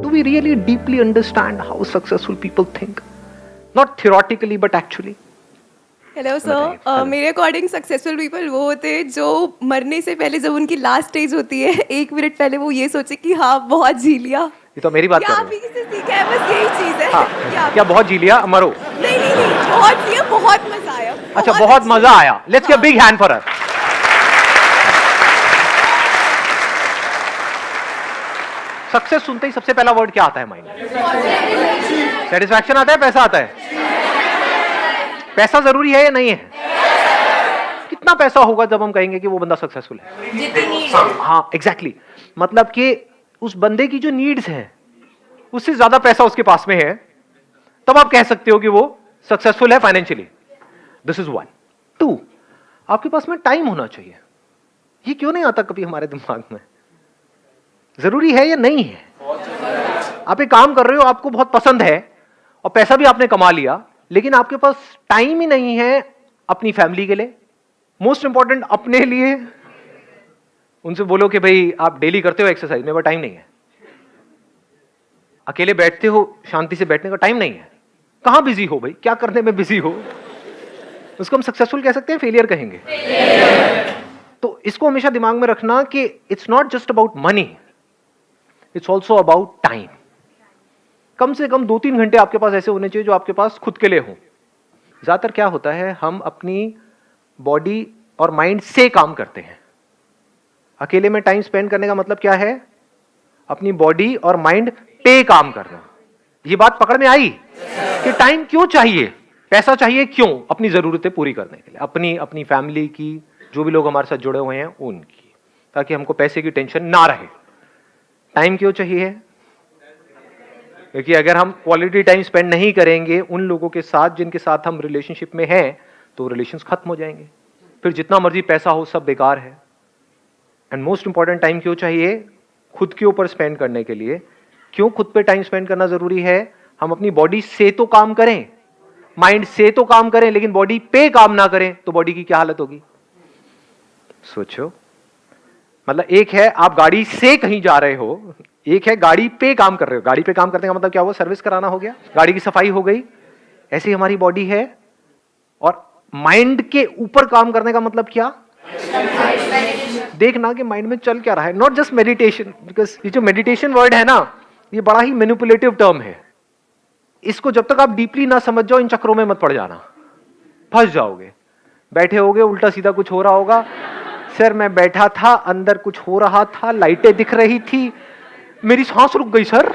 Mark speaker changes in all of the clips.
Speaker 1: Do we really deeply understand how successful people think? Not theoretically, but actually.
Speaker 2: Hello sir, मेरे according successful people वो होते हैं जो मरने से पहले जब उनकी लास्ट स्टेज होती है 1 मिनट पहले वो ये सोचे कि हाँ बहुत जी लिया।
Speaker 1: ये तो मेरी बात कर
Speaker 2: क्या
Speaker 1: रहे
Speaker 2: आप ही से सीखा है, बस यही चीज है।
Speaker 1: हाँ, क्या बहुत जी लिया मरो?
Speaker 2: नहीं नहीं नहीं, बहुत जिया, बहुत मजा आया।
Speaker 1: अच्छा, बहुत मजा आया। Let's give big hand for her. Success सुनते ही सबसे पहला वर्ड क्या आता है माइंड में? सेटिस्फैक्शन आता है, पैसा आता है? पैसा जरूरी है या नहीं है? कितना पैसा होगा जब हम कहेंगे कि वो बंदा सक्सेसफुल है? हाँ एग्जैक्टली मतलब कि उस बंदे की जो नीड्स हैं उससे ज्यादा पैसा उसके पास में है, तब आप कह सकते हो कि वो सक्सेसफुल है फाइनेंशियली। दिस इज 1 2 आपके पास में टाइम होना चाहिए। ये क्यों नहीं आता कभी हमारे दिमाग में? जरूरी है या नहीं है? आप एक काम कर रहे हो, आपको बहुत पसंद है और पैसा भी आपने कमा लिया, लेकिन आपके पास टाइम ही नहीं है अपनी फैमिली के लिए, मोस्ट इंपॉर्टेंट अपने लिए। उनसे बोलो कि भाई आप डेली करते हो एक्सरसाइज, मेरे पास टाइम नहीं है। अकेले बैठते हो, शांति से बैठने का टाइम नहीं है। कहां बिजी हो भाई, क्या करने में बिजी हो? उसको हम सक्सेसफुल कह सकते हैं, फेलियर कहेंगे? तो इसको हमेशा दिमाग में रखना कि it's not just about money, it's also about time. कम से कम 2-3 घंटे आपके पास ऐसे होने चाहिए जो आपके पास खुद के लिए हो। ज्यादातर क्या होता है, हम अपनी बॉडी और माइंड से काम करते हैं। अकेले में टाइम स्पेंड करने का मतलब क्या है? अपनी बॉडी और माइंड पे काम करना। ये बात पकड़ में आई कि टाइम क्यों चाहिए, पैसा चाहिए क्यों? अपनी जरूरतें पूरी करने के लिए, अपनी फैमिली की, जो भी लोग हमारे साथ जुड़े हुए हैं उनकी, ताकि हमको पैसे की टेंशन ना रहे। टाइम क्यों चाहिए? क्योंकि अगर हम क्वालिटी टाइम स्पेंड नहीं करेंगे उन लोगों के साथ जिनके साथ हम रिलेशनशिप में हैं, तो रिलेशंस खत्म हो जाएंगे। फिर जितना मर्जी पैसा हो सब बेकार है। एंड मोस्ट इंपॉर्टेंट, टाइम क्यों चाहिए? खुद के ऊपर स्पेंड करने के लिए। क्यों खुद पे टाइम स्पेंड करना जरूरी है? हम अपनी बॉडी से तो काम करें, माइंड से तो काम करें, लेकिन बॉडी पे काम ना करें तो बॉडी की क्या हालत होगी? सोचो। मतलब एक है आप गाड़ी से कहीं जा रहे हो, एक है गाड़ी पे काम कर रहे हो। गाड़ी पे काम करने का मतलब क्या हुआ? सर्विस कराना हो गया, गाड़ी की सफाई हो गई। ऐसे ही हमारी बॉडी है। और माइंड के ऊपर काम करने का मतलब क्या? देखना कि माइंड में चल क्या रहा है। नॉट जस्ट मेडिटेशन, बिकॉज ये जो मेडिटेशन वर्ड है ना, ये बड़ा ही मैनिपुलेटिव टर्म है। इसको जब तक आप डीपली ना समझ जाओ, इन चक्रों में मत पड़ जाना, फंस जाओगे। बैठे होगे, उल्टा सीधा कुछ हो रहा होगा। सर मैं बैठा था, अंदर कुछ हो रहा था, लाइटें दिख रही थी, मेरी सांस रुक गई सर।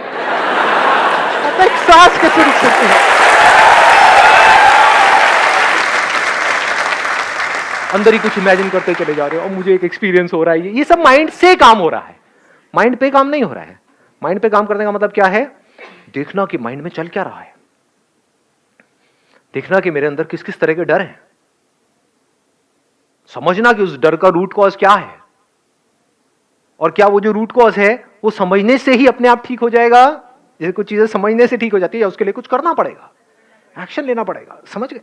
Speaker 1: एक सांस कैसे रुक सकती है? अंदर ही कुछ इमेजिन करते चले जा रहे हो और मुझे एक एक्सपीरियंस हो रहा है। ये सब माइंड से काम हो रहा है, माइंड पे काम नहीं हो रहा है। माइंड पे काम करने का मतलब क्या है? देखना कि माइंड में चल क्या रहा है, देखना कि मेरे अंदर किस किस तरह के डर हैं, समझना कि उस डर का रूट कॉज क्या है, और क्या वो जो रूट कॉज है वो समझने से ही अपने आप ठीक हो जाएगा। जैसे कुछ चीजें समझने से ठीक हो जाती है, या उसके लिए कुछ करना पड़ेगा, एक्शन लेना पड़ेगा। समझ गए?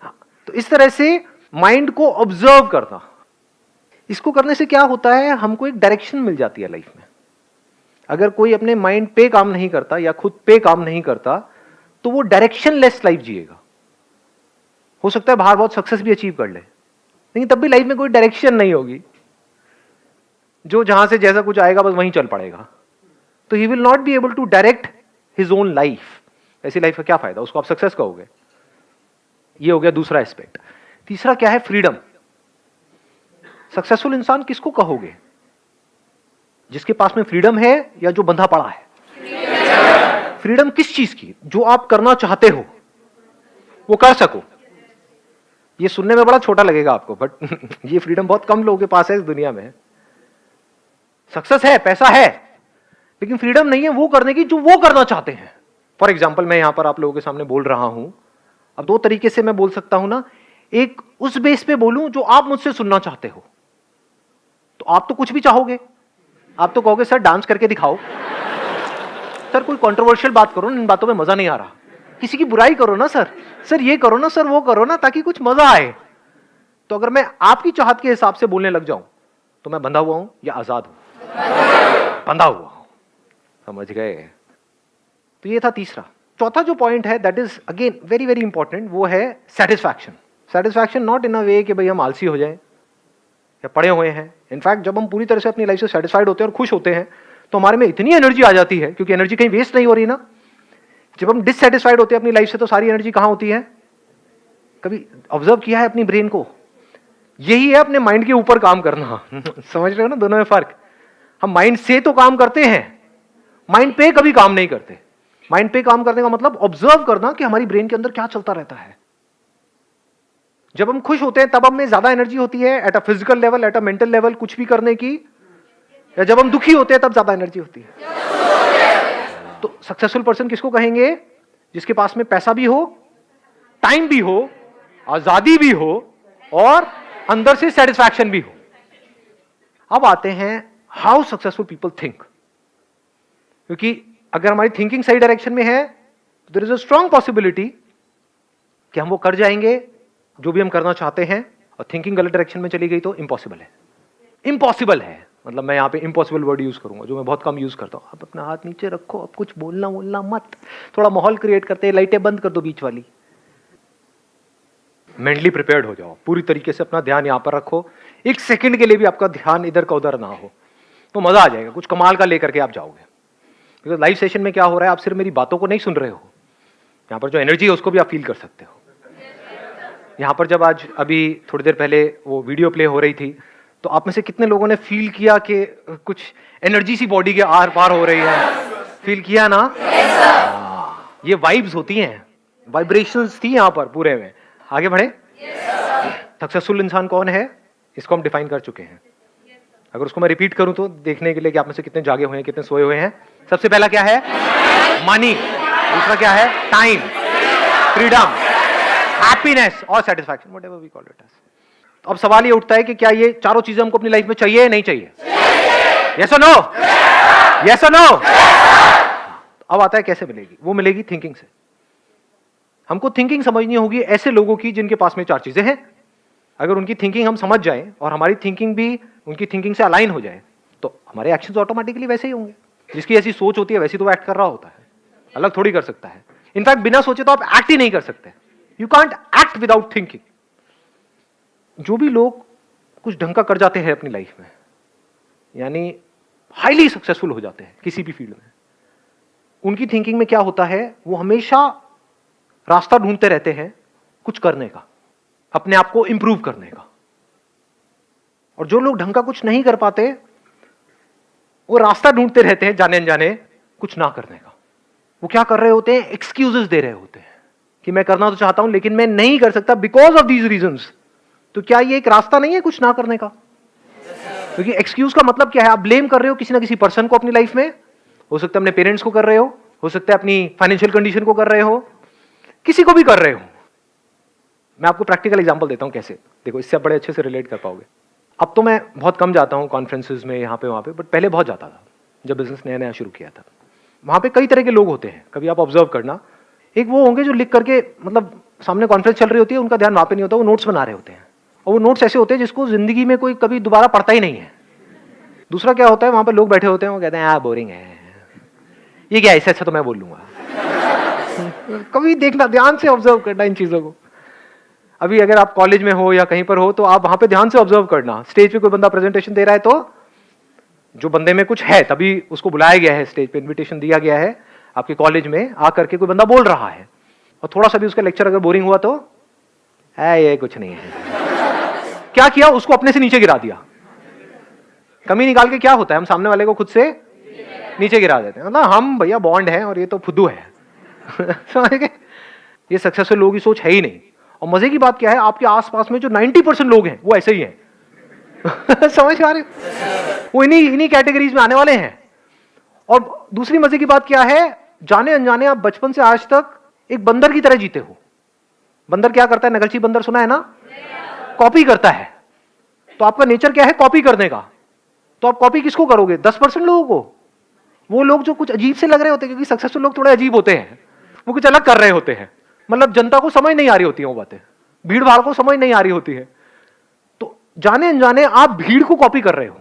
Speaker 1: हाँ, तो इस तरह से माइंड को ऑब्जर्व करना, इसको करने से क्या होता है, हमको एक डायरेक्शन मिल जाती है लाइफ में। अगर कोई अपने माइंड पे काम नहीं करता या खुद पे काम नहीं करता, तो वो डायरेक्शनलेस लाइफ जिएगा। हो सकता है बाहर बहुत सक्सेस भी अचीव कर ले, लेकिन तब भी लाइफ में कोई डायरेक्शन नहीं होगी। जो जहां से जैसा कुछ आएगा बस वहीं चल पड़ेगा, तो he will not be able to direct his own life. ऐसी लाइफ का क्या फायदा? उसको आप सक्सेस कहोगे? ये हो गया दूसरा एस्पेक्ट। तीसरा क्या है? फ्रीडम। सक्सेसफुल इंसान किसको कहोगे? जिसके पास में फ्रीडम है या जो बंधा पड़ा है? फ्रीडम किस चीज की? जो आप करना चाहते हो वो कर सको। ये सुनने में बड़ा छोटा लगेगा आपको, बट ये फ्रीडम बहुत कम लोगों के पास है इस दुनिया में। सक्सेस है, पैसा है, लेकिन फ्रीडम नहीं है वो करने की जो वो करना चाहते हैं। फॉर एग्जाम्पल, मैं यहां पर आप लोगों के सामने बोल रहा हूं। अब 2 तरीके से मैं बोल सकता हूं ना। एक उस बेस पे बोलूं जो आप मुझसे सुनना चाहते हो, तो आप तो कुछ भी चाहोगे। आप तो कहोगे सर डांस करके दिखाओ, सर कोई कंट्रोवर्शियल बात करो ना, इन बातों में मजा नहीं आ रहा, किसी की बुराई करो ना सर, सर ये करो ना, सर वो करो ना, ताकि कुछ मजा आए। तो अगर मैं आपकी चाहत के हिसाब से बोलने लग जाऊं तो मैं बंधा हुआ हूं या आजाद हूं? बंधा हुआ हूं। समझ गए? तो ये था तीसरा। चौथा जो पॉइंट है that is again very very important, वो है सेटिस्फैक्शन। सेटिस्फैक्शन नॉट इन अ वे कि भाई हम आलसी हो जाएं या पड़े हुए हैं। इनफैक्ट जब हम पूरी तरह से अपनी लाइफ से सेटिस्फाइड होते हैं और खुश होते हैं तो हमारे में इतनी एनर्जी आ जाती है, क्योंकि एनर्जी कहीं वेस्ट नहीं हो रही ना। जब हम डिससेटिस्फाइड होते हैं अपनी लाइफ से तो सारी एनर्जी कहां होती है? कभी ऑब्जर्व किया है अपनी ब्रेन को? यही है अपने माइंड के ऊपर काम करना। समझ रहे हो ना दोनों में फर्क? हम माइंड से तो काम करते हैं, माइंड पे कभी काम नहीं करते। माइंड पे काम करने का मतलब ऑब्जर्व करना कि हमारी ब्रेन के अंदर क्या चलता रहता है। जब हम खुश होते हैं तब हमें ज्यादा एनर्जी होती है at a physical level, at a mental level, कुछ भी करने की। या जब हम दुखी होते हैं तब ज्यादा एनर्जी होती है। तो सक्सेसफुल पर्सन किसको कहेंगे? जिसके पास में पैसा भी हो, टाइम भी हो, आजादी भी हो और अंदर से सेटिस्फैक्शन भी हो। अब आते हैं हाउ सक्सेसफुल पीपल थिंक, क्योंकि अगर हमारी थिंकिंग सही डायरेक्शन में है तो there is a strong possibility कि हम वो कर जाएंगे जो भी हम करना चाहते हैं, और थिंकिंग गलत डायरेक्शन में चली गई तो इम्पॉसिबल है। इम्पॉसिबल है मतलब मैं यहां पे इम्पॉसिबल वर्ड यूज करूंगा जो मैं बहुत कम यूज करता हूं। आप अपना हाथ नीचे रखो, अब कुछ बोलना मत, थोड़ा माहौल क्रिएट करते हैं, लाइटें बंद कर दो बीच वाली। मेंटली प्रिपेयर्ड हो जाओ, पूरी तरीके से अपना ध्यान यहां पर रखो। एक सेकंड के लिए भी आपका ध्यान इधर का उधर ना हो, तो मजा आ जाएगा, कुछ कमाल का लेकर के आप जाओगे। बिकॉज लाइव सेशन में क्या हो रहा है, आप सिर्फ मेरी बातों को नहीं सुन रहे हो, यहां पर जो एनर्जी है उसको भी आप फील कर सकते हो। यहां पर जब आज अभी थोड़ी देर पहले वो वीडियो प्ले हो रही थी, तो आप में से कितने लोगों ने फील किया कि कुछ एनर्जी सी बॉडी के आर पार हो रही है? फील किया ना? ये वाइब्स होती हैं, वाइब्रेशंस थी यहां पर पूरे में। आगे बढ़े। सक्सेसफुल इंसान कौन है इसको हम डिफाइन कर चुके हैं। अगर उसको मैं रिपीट करूं तो देखने के लिए कि आप में से कितने जागे हुए हैं, कितने सोए हुए हैं। सबसे पहला क्या है? मनी। दूसरा क्या है? टाइम, फ्रीडम, हैप्पीनेस और satisfaction, whatever we call it as. अब सवाल ये उठता है कि क्या ये चारों चीजें हमको अपनी लाइफ में चाहिए या नहीं चाहिए? यस और नो? यस और नो? अब आता है कैसे मिलेगी? वो मिलेगी थिंकिंग से। हमको थिंकिंग समझनी होगी ऐसे लोगों की जिनके पास में चार चीजें हैं। अगर उनकी थिंकिंग हम समझ जाएं और हमारी थिंकिंग भी उनकी थिंकिंग से अलाइन हो जाए तो हमारे एक्शंस ऑटोमेटिकली वैसे ही होंगे। जिसकी ऐसी सोच होती है वैसी तो वो एक्ट कर रहा होता है, अलग थोड़ी कर सकता है। इनफैक्ट बिना सोचे तो आप एक्ट ही नहीं कर सकते। You can't act without thinking. जो भी लोग कुछ ढंग का कर जाते हैं अपनी लाइफ में, यानी हाईली सक्सेसफुल हो जाते हैं किसी भी फील्ड में, उनकी थिंकिंग में क्या होता है? वो हमेशा रास्ता ढूंढते रहते हैं कुछ करने का, अपने आप को इंप्रूव करने का। और जो लोग ढंग का कुछ नहीं कर पाते वो रास्ता ढूंढते रहते हैं जाने अनजाने कुछ ना करने का। वो क्या कर रहे होते हैं? एक्सक्यूजेस दे रहे होते हैं कि मैं करना तो चाहता हूं लेकिन मैं नहीं कर सकता बिकॉज ऑफ दीज रीजंस। तो क्या ये एक रास्ता नहीं है कुछ ना करने का? क्योंकि एक्सक्यूज का मतलब क्या है? आप ब्लेम कर रहे हो किसी ना किसी पर्सन को अपनी लाइफ में। हो सकता है अपने पेरेंट्स को कर रहे हो सकता है अपनी फाइनेंशियल कंडीशन को कर रहे हो, किसी को भी कर रहे हो। मैं आपको प्रैक्टिकल एग्जांपल देता हूं कैसे, देखो इससे आप बड़े अच्छे से रिलेट कर पाओगे। अब तो मैं बहुत कम जाता हूं कॉन्फ्रेंसेस में, यहाँ पे वहाँ पे, बट पहले बहुत जाता था जब बिजनेस नया नया शुरू किया था। वहाँ पे कई तरह के लोग होते हैं, कभी आप ऑब्जर्व करना। एक वो होंगे जो लिख करके, मतलब सामने कॉन्फ्रेंस चल रही होती है, उनका ध्यान वहाँ पे नहीं होता, वो नोट्स बना रहे होते हैं, और वो नोट्स ऐसे होते हैं जिसको जिंदगी में कोई कभी दोबारा पढ़ता ही नहीं है। दूसरा क्या होता है, वहाँ पे लोग बैठे होते हैं, वो कहते हैं यार बोरिंग है, ये क्या, इससे अच्छा तो मैं बोल लूंगा। कभी देखना, ध्यान से ऑब्जर्व करना इन चीजों को। अभी अगर आप कॉलेज में हो या कहीं पर हो तो आप वहां पे ध्यान से ऑब्जर्व करना। स्टेज पे कोई बंदा प्रेजेंटेशन दे रहा है तो जो बंदे में कुछ है तभी उसको बुलाया गया है, स्टेज पे इनविटेशन दिया गया है आपके कॉलेज में, आकर के कोई बंदा बोल रहा है और थोड़ा सा भी उसका लेक्चर अगर बोरिंग हुआ तो है ये कुछ नहीं है, क्या किया, उसको अपने से नीचे गिरा दिया। कमी निकाल के क्या होता है, हम सामने वाले को खुद से नीचे गिरा देते हैं। मतलब हम भैया बॉन्ड है और ये तो फुद्दू है। समझ गए? ये सक्सेसफुल लोगों की सोच है ही नहीं। और मजे की बात क्या है, आपके आसपास में जो 90% लोग हैं वो ऐसे ही हैं। समझ आ रहे? वो इन्हीं कैटेगरीज में आने वाले हैं। और दूसरी मजे की बात क्या है, जाने अनजाने आप बचपन से आज तक एक बंदर की तरह जीते हो। बंदर क्या करता है, नगलची बंदर सुना है ना? कॉपी करता है। तो आपका नेचर क्या है, कॉपी करने का। तो आप कॉपी किसको करोगे? 10% लोगों को। वो लोग जो कुछ अजीब से लग रहे होते हैं, क्योंकि सक्सेसफुल लोग थोड़े अजीब होते हैं, वो कुछ अलग कर रहे होते हैं। मतलब जनता को समझ नहीं आ रही होती है वो बातें, भीड़ भाड़ को समझ नहीं आ रही होती है। तो जाने अनजाने आप भीड़ को कॉपी कर रहे हो।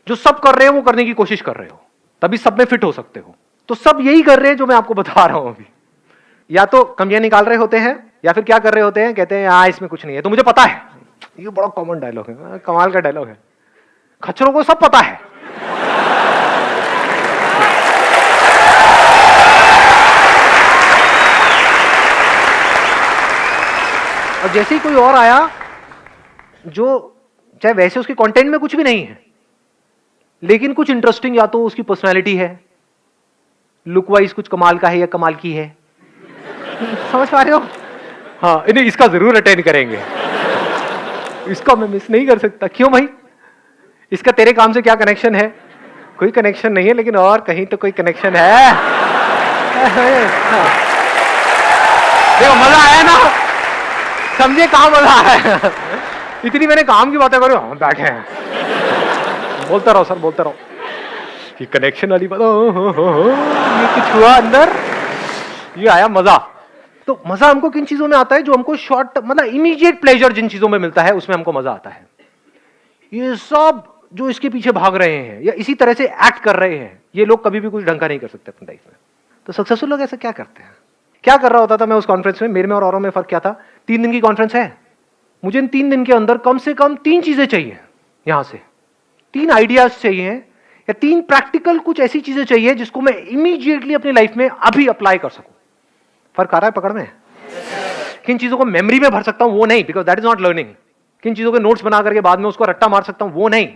Speaker 1: जो सब कर रहे हो वो करने की कोशिश कर रहे हो, तभी सब में फिट हो सकते हो। तो सब यही कर रहे हैं जो मैं आपको बता रहा हूं अभी। या तो कमियां निकाल रहे होते हैं, या फिर क्या कर रहे होते हैं, कहते हैं हाँ इसमें कुछ नहीं है। तो मुझे पता है, ये बड़ा कॉमन डायलॉग है, कमाल का डायलॉग है, खच्चरों को सब पता है। और जैसे ही कोई और आया जो चाहे वैसे उसके कंटेंट में कुछ भी नहीं है, लेकिन कुछ इंटरेस्टिंग, या तो उसकी पर्सनालिटी है, लुक वाइज कुछ कमाल का है या कमाल की है, समझ पा रहे हो? हाँ, इन्हें इसका जरूर अटेंड करेंगे, इसका मैं मिस नहीं कर सकता। क्यों भाई? इसका तेरे काम से क्या कनेक्शन है? कोई कनेक्शन नहीं है, लेकिन और कहीं तो कोई कनेक्शन है। देखो मजा आया ना, समझे कहां मजा आया? इतनी मैंने काम की बातें करो, हम बैठे हैं, बोलता रहो सर, बोलता रहो। ये कनेक्शन वाली बात, ये कुछ हुआ अंदर, ये आया मजा। तो मजा हमको किन चीजों में आता है? जो हमको शॉर्ट, मतलब इमीडिएट प्लेजर जिन चीजों में मिलता है, उसमें हमको मजा आता है। ये सब जो इसके पीछे भाग रहे हैं या इसी तरह से एक्ट कर रहे हैं, ये लोग कभी भी कुछ ढंग का नहीं कर सकते अपनी लाइफ में। तो सक्सेसफुल लोग ऐसा क्या करते हैं? क्या कर रहा होता था मैं उस कॉन्फ्रेंस में? मेरे में और औरों में फर्क क्या था? 3 दिन की कॉन्फ्रेंस है, मुझे इन 3 दिन के अंदर कम से कम 3 चीजें चाहिए। यहां से 3 आइडियाज चाहिए, या 3 प्रैक्टिकल कुछ ऐसी चीजें चाहिए जिसको मैं इमीडिएटली अपनी लाइफ में अभी अप्लाई कर सकूं। फर्क आ रहा है पकड़ में? किन चीजों को मेमोरी में भर सकता हूं वो नहीं, because that is not learning. किन चीजों के नोट्स बना करके बाद में उसको रट्टा मार सकता हूं वो नहीं।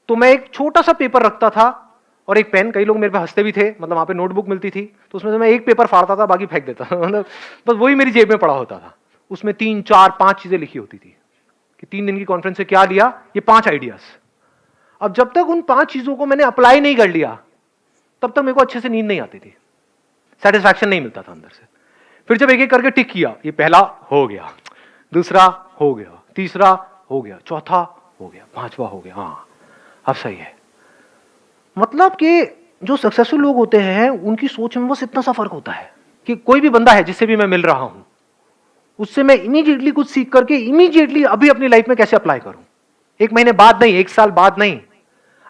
Speaker 1: तो मैं एक छोटा सा पेपर रखता था और एक पेन, कई लोग मेरे पे हंसते भी थे, मतलब वहां पे नोटबुक मिलती थी, तो उसमें से मैं एक पेपर फाड़ता था, बाकी फेंक देता था, मतलब बस वही मेरी जेब में पड़ा होता था। उसमें 3, 4, 5 चीजें लिखी होती थी कि 3 दिन की कॉन्फ्रेंस से क्या लिया, ये 5 आइडियाज। अब जब तक उन 5 चीजों को मैंने अप्लाई नहीं कर लिया, तब तक मेरे को अच्छे से नींद नहीं आती थी, सेटिस्फैक्शन नहीं मिलता था अंदर से। फिर जब एक एक करके टिक किया, ये पहला हो गया, दूसरा हो गया, तीसरा हो गया, चौथा हो गया, 5वां हो गया, हाँ अब सही है। मतलब कि जो सक्सेसफुल लोग होते हैं उनकी सोच में बस इतना सा फर्क होता है कि कोई भी बंदा है जिससे भी मैं मिल रहा हूं, उससे मैं इमीडिएटली कुछ सीख करके इमीडिएटली अभी अपनी लाइफ में कैसे अप्लाई करूं। 1 महीने बाद नहीं, 1 साल बाद नहीं,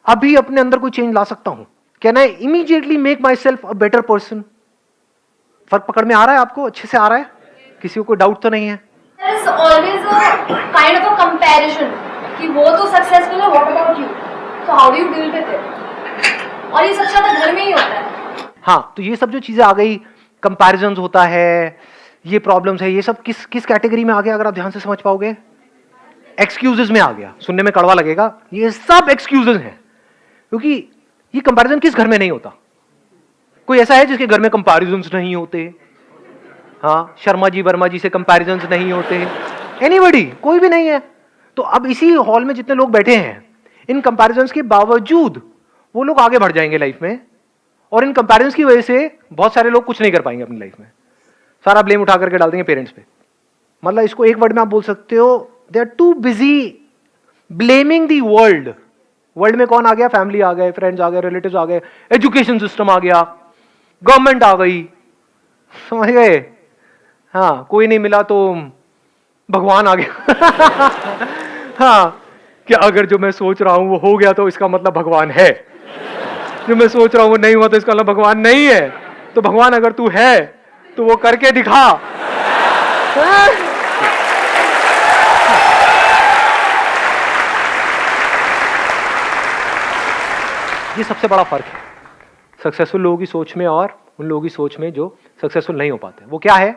Speaker 1: अभी अपने अंदर कोई चेंज ला सकता हूं। Can I immediately make my self a better person? फर्क पकड़ में आ रहा है आपको? अच्छे से आ रहा है? किसी को कोई डाउट तो नहीं है?
Speaker 3: There is always a kind of a comparison कि वो तो सक्सेसफुल है, what about you? So how do you deal with it? और ये सबसे ज्यादा घर में ही होता है।
Speaker 1: हाँ, तो ये सब जो चीजें आ गई, कंपैरिजंस होता है, ये प्रॉब्लम्स है, ये सब किस किस कैटेगरी में आ गया? अगर आप ध्यान से समझ पाओगे, एक्सक्यूजेस में आ गया। सुनने में कड़वा लगेगा, ये सब एक्सक्यूजेस हैं, क्योंकि ये कंपैरिजन किस घर में नहीं होता? कोई ऐसा है जिसके घर में कंपैरिजंस नहीं होते? हाँ, शर्मा जी वर्मा जी से कंपैरिजंस नहीं होते? एनीबॉडी? कोई भी नहीं है। तो अब इसी हॉल में जितने लोग बैठे हैं, इन कंपैरिजंस के बावजूद वो लोग आगे बढ़ जाएंगे लाइफ में, और इन कंपैरिजंस की वजह से बहुत सारे लोग कुछ नहीं कर पाएंगे अपनी लाइफ में। सारा ब्लेम उठा करके डाल देंगे पेरेंट्स पे। मतलब इसको एक वर्ड में आप बोल सकते हो, they are too busy blaming the world. World में कौन आ गया? फैमिली आ गए, फ्रेंड्स आ गए, रिलेटिव्स आ गए, एजुकेशन सिस्टम आ गया, गवर्नमेंट आ गई, समझ गए? हाँ, कोई नहीं मिला तो भगवान आ गया। हाँ, कि अगर जो मैं सोच रहा हूं वो हो गया तो इसका मतलब भगवान है, जो मैं सोच रहा हूं वो नहीं हुआ तो इसका मतलब भगवान नहीं है। तो भगवान अगर तू है तो वो करके दिखा। ये सबसे बड़ा फर्क है सक्सेसफुल लोगों की सोच में और उन लोगों की सोच में जो सक्सेसफुल नहीं हो पाते। वो क्या है?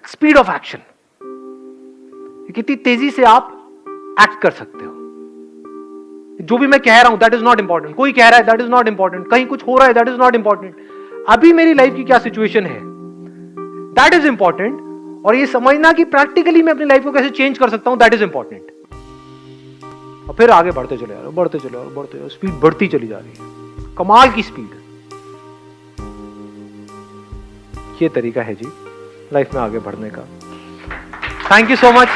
Speaker 1: Speed of action. कितनी तेजी से आप एक्ट कर सकते हो। जो भी मैं कह रहा हूं दैट इज नॉट इंपॉर्टेंट, कोई कह रहा है दैट इज नॉट इंपॉर्टेंट, कहीं कुछ हो रहा है दैट इज नॉट इंपॉर्टेंट, अभी मेरी लाइफ की क्या सिचुएशन है दैट इज इंपॉर्टेंट। और ये समझना कि प्रैक्टिकली मैं अपनी लाइफ को कैसे चेंज कर सकता हूं दैट इज इंपॉर्टेंट। और फिर आगे बढ़ते चले जा रहे हो, बढ़ते चले और बढ़ते, स्पीड बढ़ती चली जा रही है, कमाल की स्पीड। ये तरीका है जी लाइफ में आगे बढ़ने का। Thank you so much.